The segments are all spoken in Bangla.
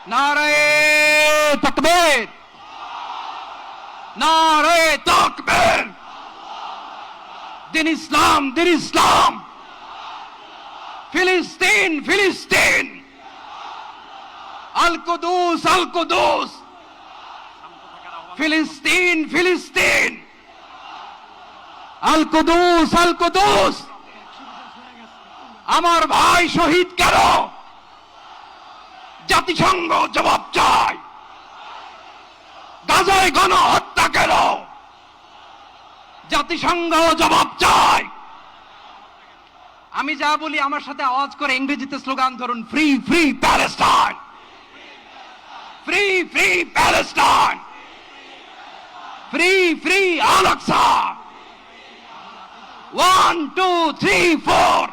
নারায়ে তাকবীর, নারায়ে তাকবীর। দিন ইসলাম, দিন ইসলাম। ফিলিস্তিন, ফিলিস্তিন। আল কুদুস, আল কুদুস। ফিলিস্তিন, ফিলিস্তিন। আল কুদুস, আল কুদুস। আমার ভাই শহীদ কেন? জাতিসংঘ জবাব চায়। গাজায় গণহত্যা কেন? জাতিসংঘ জবাব চায়। আমি যা বলি আমার সাথে আওয়াজ করে ইংরেজিতে স্লোগান ধরুন, free free Palestine, free free Palestine, free free Al Aqsa. 1 2 3 4,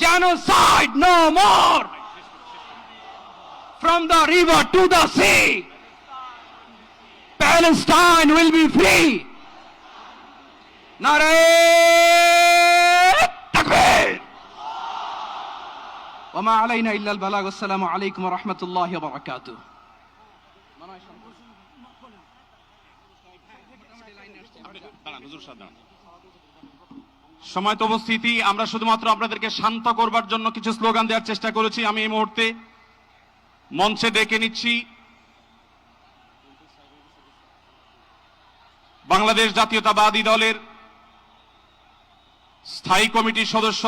genocide no more. From the river to the sea, Palestine will be free. Nare takbir. Wa ma alayna illa al-balagh. Assalamu alaykum wa rahmatullahi wa barakatuh. সময়ত উপস্থিতি, আমরা শুধুমাত্র আপনাদেরকে শান্ত করবার জন্য কিছু স্লোগান দেওয়ার চেষ্টা করেছি। আমি এই মুহূর্তে মঞ্চে ডেকে নিচ্ছি বাংলাদেশ জাতীয়তাবাদী দলের স্থায়ী কমিটির সদস্য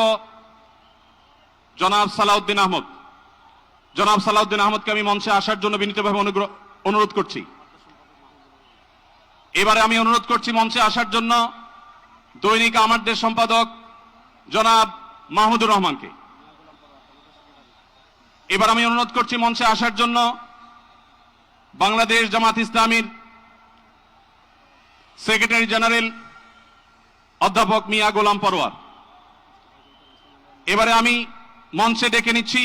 জনাব সালাউদ্দিন আহমদ। জনাব সালাউদ্দিন আহমদকে আমি মঞ্চে আসার জন্য বিনীতভাবে অনুরোধ করছি। এবারে আমি অনুরোধ করছি মঞ্চে আসার জন্য দৈনিক আমাদের সম্পাদক জনাব মাহমুদুর রহমানকে। এবার আমি অনুরোধ করছি মঞ্চে আসার জন্য বাংলাদেশ জামাত ইসলামীর সেক্রেটারি জেনারেল অধ্যাপক মিয়া গোলাম পরোয়ার। এবারে আমি মঞ্চে ডেকে নিচ্ছি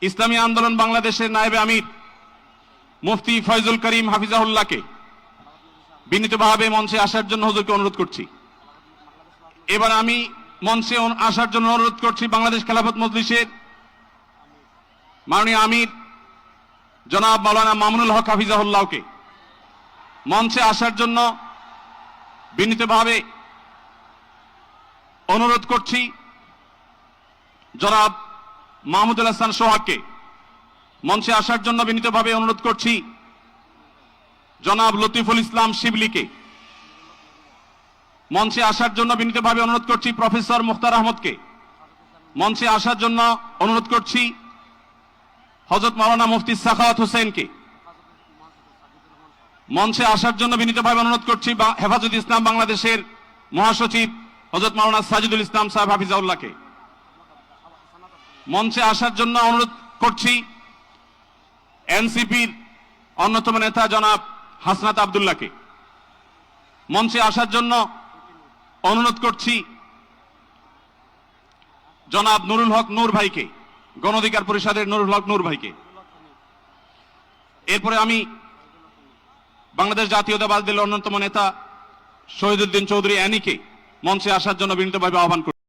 ইসলামী আন্দোলন বাংলাদেশের নায়েবে আমির মুফতি ফয়জুল করিম হাফিজাহুল্লাহকে বিনীতভাবে মঞ্চে আসার জন্য হুজুরকে অনুরোধ করছি। এবার আমি মঞ্চে আসার জন্য অনুরোধ করছি বাংলাদেশ খেলাফত মজলিসের মাননীয় আমির জনাব মাওলানা মামুনুল হক হাফিজাহুল্লাহকে মঞ্চে আসার জন্য বিনীতভাবে অনুরোধ করছি। জনাব মাহমুদুল হাসান সোহাগকে মঞ্চে আসার জন্য বিনীতভাবে অনুরোধ করছি। জনাব লতিফুল ইসলাম শিবলিকে মঞ্চে আসার জন্য বিনীতভাবে অনুরোধ করছি। প্রফেসর মুখতার আহমদকে মঞ্চে আসার জন্য অনুরোধ করছি। হযরত মাওলানা মুফতি সাখাওয়াত হোসেনকে মঞ্চে আসার জন্য বিনীতভাবে অনুরোধ করছি। হেফাজত ইসলাম বাংলাদেশের মহাসচিব হযরত মাওলানা সাজিদুল ইসলাম সাহেব হাফিজাউল্লাহকে মঞ্চে আসার জন্য অনুরোধ করছি। এনসিপির অন্যতম নেতা জনাব হাসনাত আব্দুল্লাহকে মঞ্চে আসার জন্য অনুরোধ করছি। জনাব নুরুল হক নূর ভাইকে, গণ অধিকার পরিষদের নুরুল হক নূর ভাইকে। এরপরে আমি বাংলাদেশ জাতীয়তাবাদী দলের অন্যতম নেতা শহীদুদ্দিন চৌধুরী অ্যানিকে মঞ্চে আসার জন্য বিনীতভাবে আহ্বান করছি।